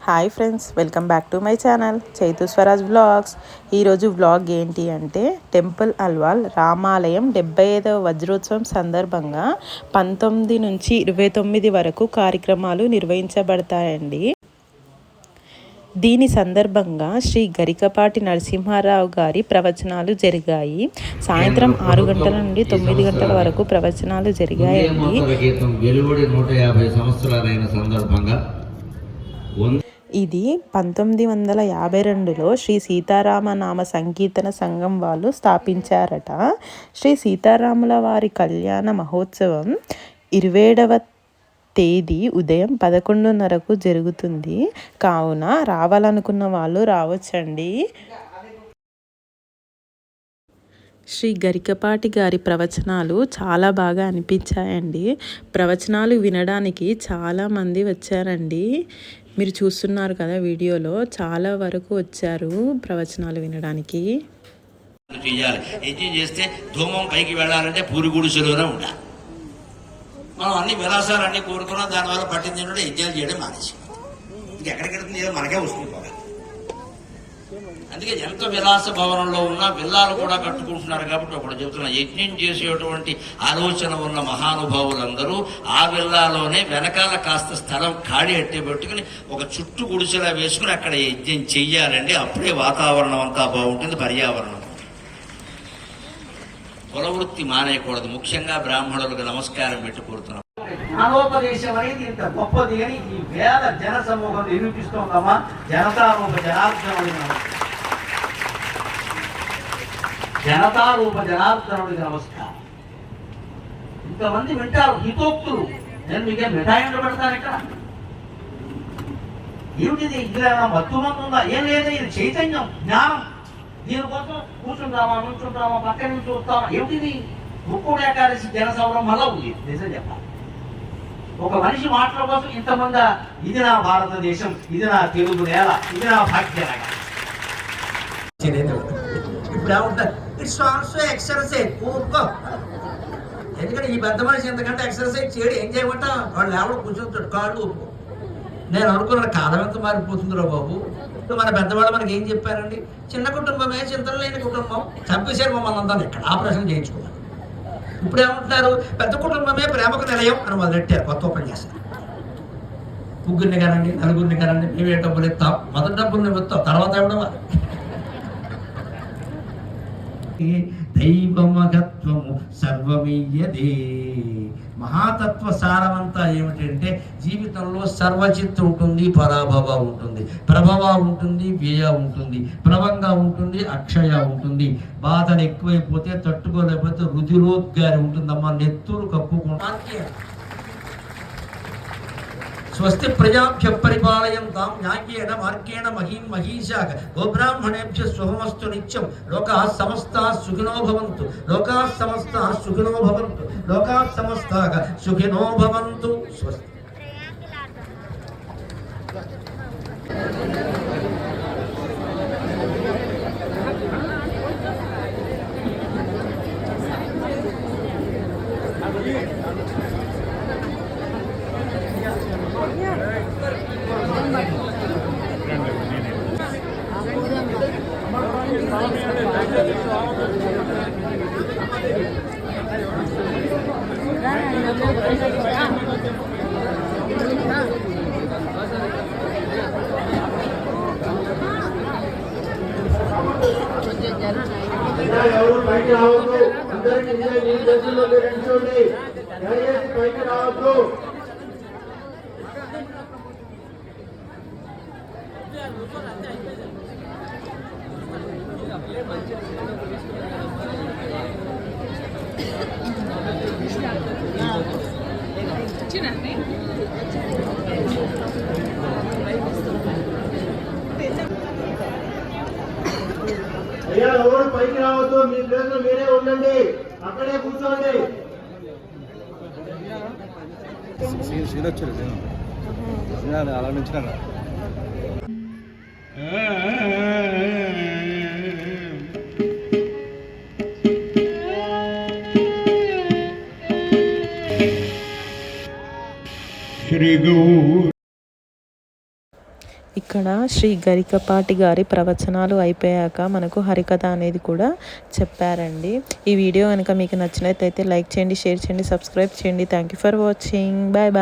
Hi friends, welcome back to my channel Chaitu Swaraj vlogs. ఈరోజు vlog ఏంటి అంటే టెంపుల్ అల్వాల్ రామాలయం 75వ వజ్రోత్సవం సందర్భంగా 19 నుంచి 29 వరకు కార్యక్రమాలు నిర్వహించబడతాయండి. దీని సందర్భంగా శ్రీ గరికపాటి నరసింహారావు గారి ప్రవచనాలు జరిగాయి. సాయంత్రం 6 గంటల నుండి 9 గంటల వరకు ప్రవచనాలు జరిగాయండి. ఇది 1952లో శ్రీ సీతారామ నామ సంకీర్తన సంఘం వాళ్ళు స్థాపించారట. శ్రీ సీతారాముల వారి కళ్యాణ మహోత్సవం 27వ తేదీ ఉదయం 11:30కు జరుగుతుంది. కావున రావాలనుకున్న వాళ్ళు రావచ్చండి. శ్రీ గరికపాటి గారి ప్రవచనాలు చాలా బాగా అనిపించాయండి. ప్రవచనాలు వినడానికి చాలామంది వచ్చారండి. మీరు చూస్తున్నారు కదా వీడియోలో, చాలా వరకు వచ్చారు ప్రవచనాలు వినడానికి. యజ్ఞం చేస్తే ధూమం పైకి వెళ్ళాలంటే పూరి గుడిసెలోనే ఉండాలి. మనం అన్ని విలాసాలన్నీ కోరుకున్నాం, దానివల్ల పట్టింది ఏంటంటే యజ్ఞాలు చేయడం మానేసి ఇంకెక్కడికెడుతుంది, ఏదో మనకే వస్తుంది పోగా. అందుకే ఎంత విలాస భవనంలో ఉన్నా విల్లాలు కూడా కట్టుకుంటున్నారు. కాబట్టి ఒకటి చెబుతున్నా, యజ్ఞం చేసేటువంటి ఆలోచన ఉన్న మహానుభావులందరూ ఆ విల్లాలోనే వెనకాల కాస్త స్థలం ఖాళీ అట్టే పెట్టుకుని ఒక చుట్టూ గుడిసెలా వేసుకుని అక్కడ యజ్ఞం చెయ్యాలండి. అప్పుడే వాతావరణం అంతా బాగుంటుంది, పర్యావరణం. కులవృత్తి మానేయకూడదు. ముఖ్యంగా బ్రాహ్మణులకు నమస్కారం పెట్టి కోరుతున్నాం. జ్ఞానోపదేశం అనేది ఇంత గొప్పది అని ఈ వేద జన సమూహం నిరూపిస్తోందమ్మా. జనతారూప జనార్దనుడికి నమస్కారం. జనతారూప జనార్దనుడికి నమస్కారం. ఇంతమంది వింటారు హితోక్తులు. నేను మీకే మిఠాయిలు పెడతాను ఇక్కడ. ఏమిటిది? ఇలా మత్తు మందు ఉందా? ఏం లేదు, ఇది చైతన్యం, జ్ఞానం. దీనికోసం కూర్చుంటామా, నుంచుంటామా, పక్క నుంచి చూస్తామా? ఏమిటిది? ముక్కుడు ఏకాదశి జన సంరంభంలో ఉంది. నిజం చెప్పాలి, ఒక మనిషి మాటల కోసం ఇంతమంది. ఇది నా భారతదేశం, ఇది నా తెలుగు నేల, ఇది నా భాగ్యనగ. ఇప్పుడు ఏమంటారు? It's also exercise. ఊరుకో. ఎందుకంటే ఈ పెద్ద మనిషి ఎంతకంటే ఎక్సర్సైజ్ చేయడు. ఏం చేయమంట? వాళ్ళు ఎవడో కూర్చొని కాళ్ళు ఊపుకో. నేను అనుకున్న కాలం ఎంత మారిపోతుందిరా బాబు. మన పెద్దవాళ్ళు మనకి ఏం చెప్పారండి? చిన్న కుటుంబమే చింతలు లేని కుటుంబం. చంపేశారు మమ్మల్ని అందరినీ ఇక్కడ ఆపరేషన్ చేయించుకున్నారు. ఇప్పుడు ఏమంటున్నారు? పెద్ద కుటుంబమే ప్రేమకు నిలయం అని మొదలెట్టారు. కొత్త ఓపెన్ చేస్తారు. ముగ్గురిని కనండి, నలుగురిని కనండి, మేమే డబ్బులు ఇస్తాం. మొదటి డబ్బులు నువ్వు ఇస్తాం, తర్వాత ఇవ్వడం. దైవమగత్వము సర్వమీయదే. మహాతత్వ సారమంతా ఏమిటంటే జీవితంలో సర్వచిత్ ఉంటుంది, పరాభవ ఉంటుంది, ప్రభవ ఉంటుంది, వ్యయ ఉంటుంది, ప్రభంగా ఉంటుంది, అక్షయ ఉంటుంది. బాధలు ఎక్కువైపోతే తట్టుకోలేకపోతే రుధిరోద్గారి ఉంటుందమ్మా. నెత్తురు కప్పుకుంటా. స్వస్తి ప్రజాభ్య పరిపాలయంతాం న్యాయేన మార్గేణ మహీం మహీషాః గోబ్రాహ్మణేభ్యః శుభమస్తు నిత్యం. లోకాః సమస్తాః సుఖినో భవంతు. లోకాః సమస్తాః సుఖినో భవంతు. లోకాః సమస్తాః సుఖినో భవంతు. స్వస్తి. ఎవరు పైకి రావద్దు. అందరికీ దేశంలో మీరు ఎంచుకోండి. దయచేసి పైకి రావద్దు. అయ్యా, ఎవరు పైకి రావద్దు. మీ ప్లేస్లో మీరే ఉండండి, అక్కడే కూర్చోండి. అలా నుంచి శ్రీ గౌ ఇక్కడ శ్రీ గరికపాటి గారి ప్రవచనాలు అయిపోయాక మనకు హరికథ అనేది కూడా చెప్పారండి. ఈ వీడియో కనుక మీకు నచ్చినట్లయితే లైక్ చేయండి, షేర్ చేయండి, సబ్స్క్రైబ్ చేయండి. Thank you for watching. Bye bye.